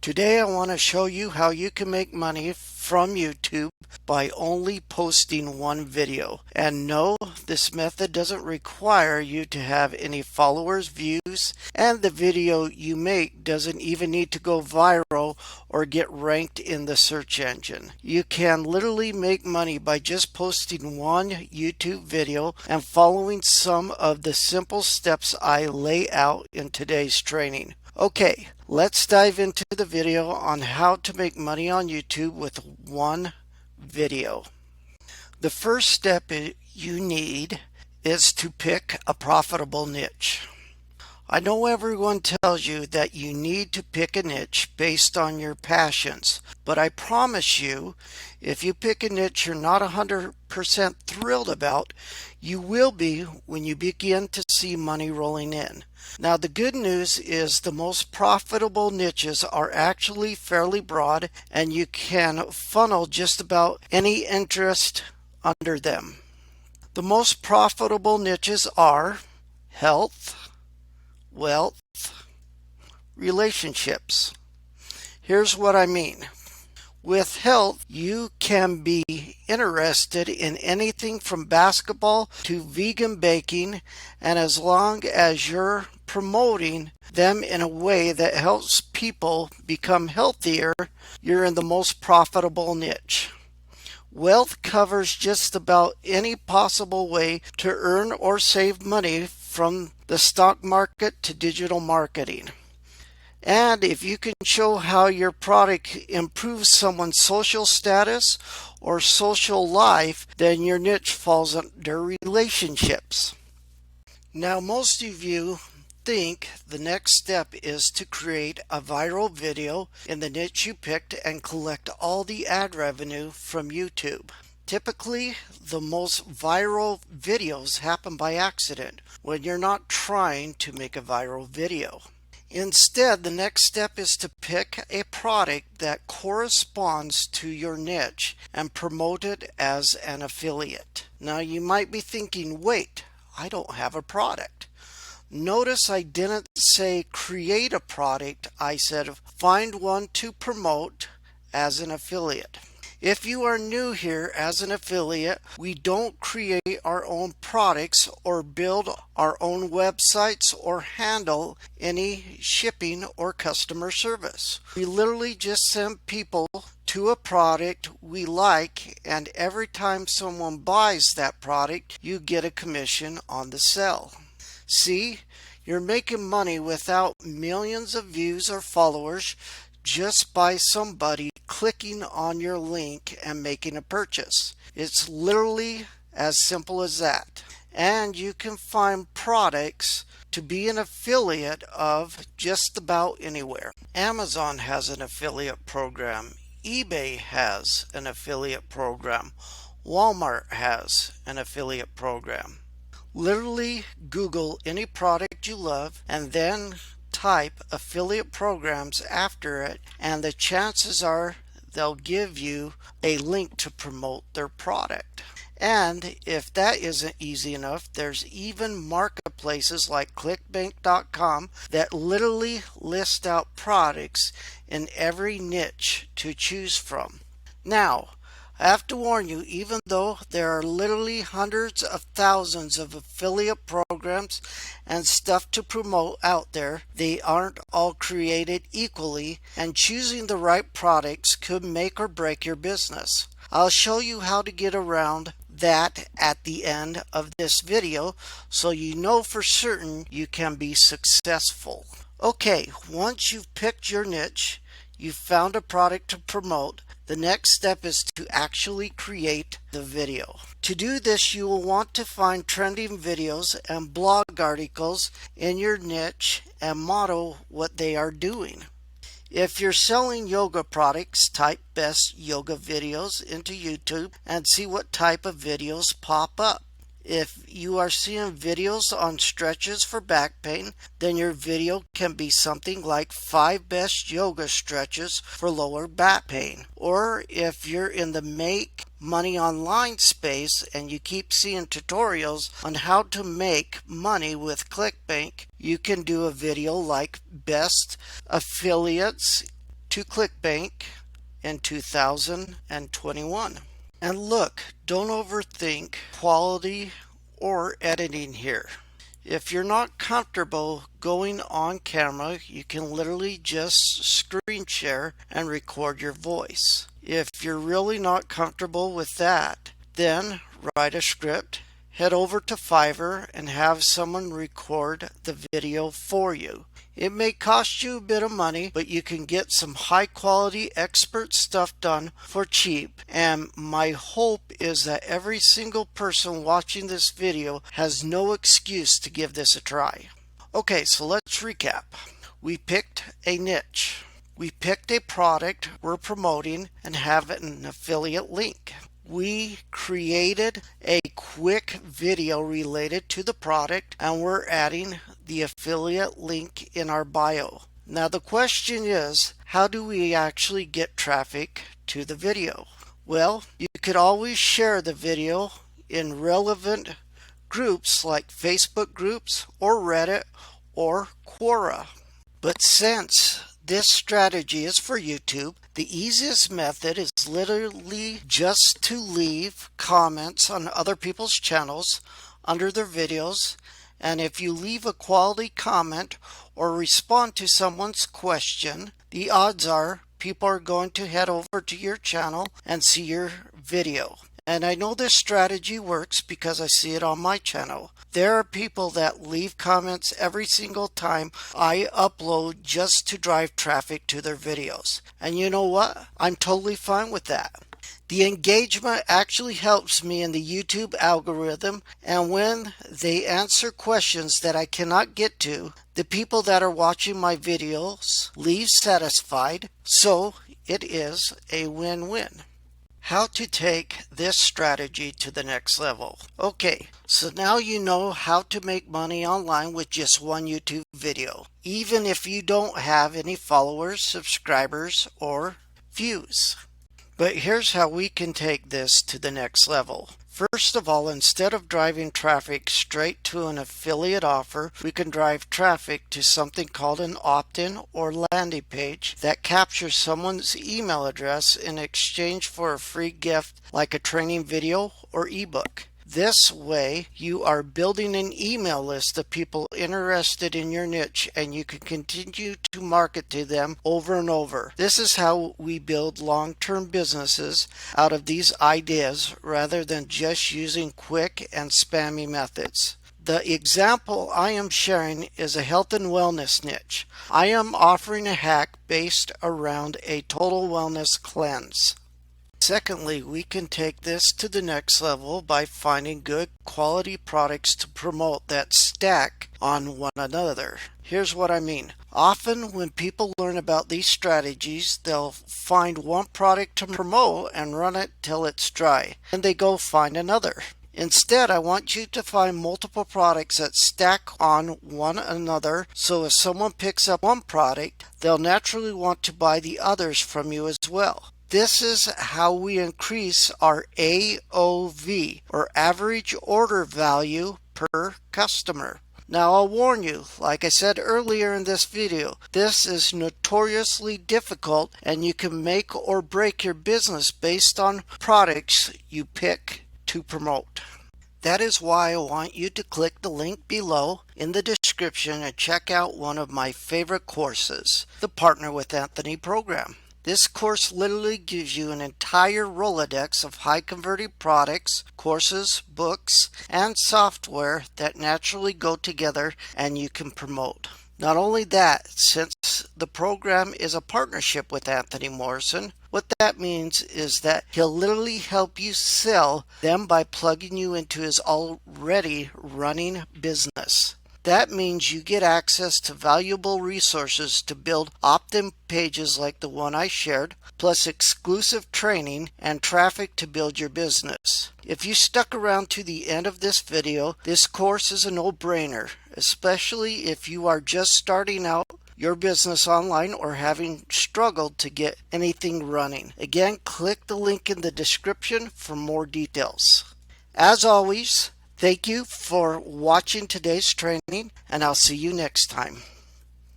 Today I want to show you how you can make money from YouTube by only posting one video. And no, this method doesn't require you to have any followers, views, and the video you make doesn't even need to go viral or get ranked in the search engine. You can literally make money by just posting one YouTube video and following some of the simple steps I lay out in today's training. Okay, let's dive into the video on how to make money on YouTube with one video. The first step you need is to pick a profitable niche. I know everyone tells you that you need to pick a niche based on your passions, but I promise you, if you pick a niche you're not 100% thrilled about, you will be when you begin to see money rolling in. Now the good news is the most profitable niches are actually fairly broad and you can funnel just about any interest under them. The most profitable niches are health, wealth, relationships. Here's what I mean. With health, you can be interested in anything from basketball to vegan baking, and as long as you're promoting them in a way that helps people become healthier, you're in the most profitable niche. Wealth covers just about any possible way to earn or save money, from the stock market to digital marketing. And if you can show how your product improves someone's social status or social life, then your niche falls under relationships. Now, most of you think the next step is to create a viral video in the niche you picked and collect all the ad revenue from YouTube. Typically, the most viral videos happen by accident when you're not trying to make a viral video. Instead, the next step is to pick a product that corresponds to your niche and promote it as an affiliate. Now you might be thinking, wait, I don't have a product. Notice I didn't say create a product, I said find one to promote as an affiliate. If you are new here as an affiliate, we don't create our own products or build our own websites or handle any shipping or customer service. We literally just send people to a product we like, and every time someone buys that product, you get a commission on the sale. See, you're making money without millions of views or followers, just by somebody clicking on your link and making a purchase. It's literally as simple as that. And you can find products to be an affiliate of just about anywhere. Amazon has an affiliate program. eBay has an affiliate program. Walmart has an affiliate program. Literally Google any product you love and then type affiliate programs after it, and the chances are they'll give you a link to promote their product. And if that isn't easy enough, there's even marketplaces like clickbank.com that literally list out products in every niche to choose from. Now, I have to warn you, even though there are literally hundreds of thousands of affiliate programs and stuff to promote out there, they aren't all created equally, and choosing the right products could make or break your business. I'll show you how to get around that at the end of this video so you know for certain you can be successful. Okay, once you've picked your niche, you've found a product to promote, the next step is to actually create the video. To do this, you will want to find trending videos and blog articles in your niche and model what they are doing. If you're selling yoga products, type best yoga videos into YouTube and see what type of videos pop up. If you are seeing videos on stretches for back pain, then your video can be something like 5 best yoga stretches for lower back pain. Or if you're in the make money online space and you keep seeing tutorials on how to make money with ClickBank, you can do a video like best affiliates to ClickBank in 2021. And look, don't overthink quality or editing here. If you're not comfortable going on camera, you can literally just screen share and record your voice. If you're really not comfortable with that, then write a script, head over to Fiverr and have someone record the video for you. It may cost you a bit of money, but you can get some high quality expert stuff done for cheap. And my hope is that every single person watching this video has no excuse to give this a try. Okay, so let's recap. We picked a niche. We picked a product we're promoting and have an affiliate link. We created a quick video related to the product and we're adding the affiliate link in our bio. Now the question is, how do we actually get traffic to the video? Well, you could always share the video in relevant groups like Facebook groups or Reddit or Quora. But since this strategy is for YouTube, the easiest method is literally just to leave comments on other people's channels under their videos. And if you leave a quality comment or respond to someone's question, the odds are people are going to head over to your channel and see your video. And I know this strategy works because I see it on my channel. There are people that leave comments every single time I upload just to drive traffic to their videos. And you know what? I'm totally fine with that. The engagement actually helps me in the YouTube algorithm, and when they answer questions that I cannot get to, the people that are watching my videos leave satisfied, so it is a win-win. How to take this strategy to the next level. Okay, so now you know how to make money online with just one YouTube video, even if you don't have any followers, subscribers, or views. But here's how we can take this to the next level. First of all, instead of driving traffic straight to an affiliate offer, we can drive traffic to something called an opt-in or landing page that captures someone's email address in exchange for a free gift like a training video or ebook. This way, you are building an email list of people interested in your niche and you can continue to market to them over and over. This is how we build long-term businesses out of these ideas rather than just using quick and spammy methods. The example I am sharing is a health and wellness niche. I am offering a hack based around a total wellness cleanse. Secondly, we can take this to the next level by finding good quality products to promote that stack on one another. Here's what I mean. Often when people learn about these strategies, they'll find one product to promote and run it till it's dry, and they go find another. Instead, I want you to find multiple products that stack on one another, so if someone picks up one product, they'll naturally want to buy the others from you as well. This is how we increase our AOV, or average order value per customer. Now I'll warn you, like I said earlier in this video, this is notoriously difficult and you can make or break your business based on products you pick to promote. That is why I want you to click the link below in the description and check out one of my favorite courses, the Partner with Anthony program. This course literally gives you an entire Rolodex of high converting products, courses, books, and software that naturally go together and you can promote. Not only that, since the program is a partnership with Anthony Morrison, what that means is that he'll literally help you sell them by plugging you into his already running business. That means you get access to valuable resources to build opt-in pages like the one I shared, plus exclusive training and traffic to build your business. If you stuck around to the end of this video, this course is a no-brainer, especially if you are just starting out your business online or having struggled to get anything running. Again, click the link in the description for more details. As always, thank you for watching today's training, and I'll see you next time.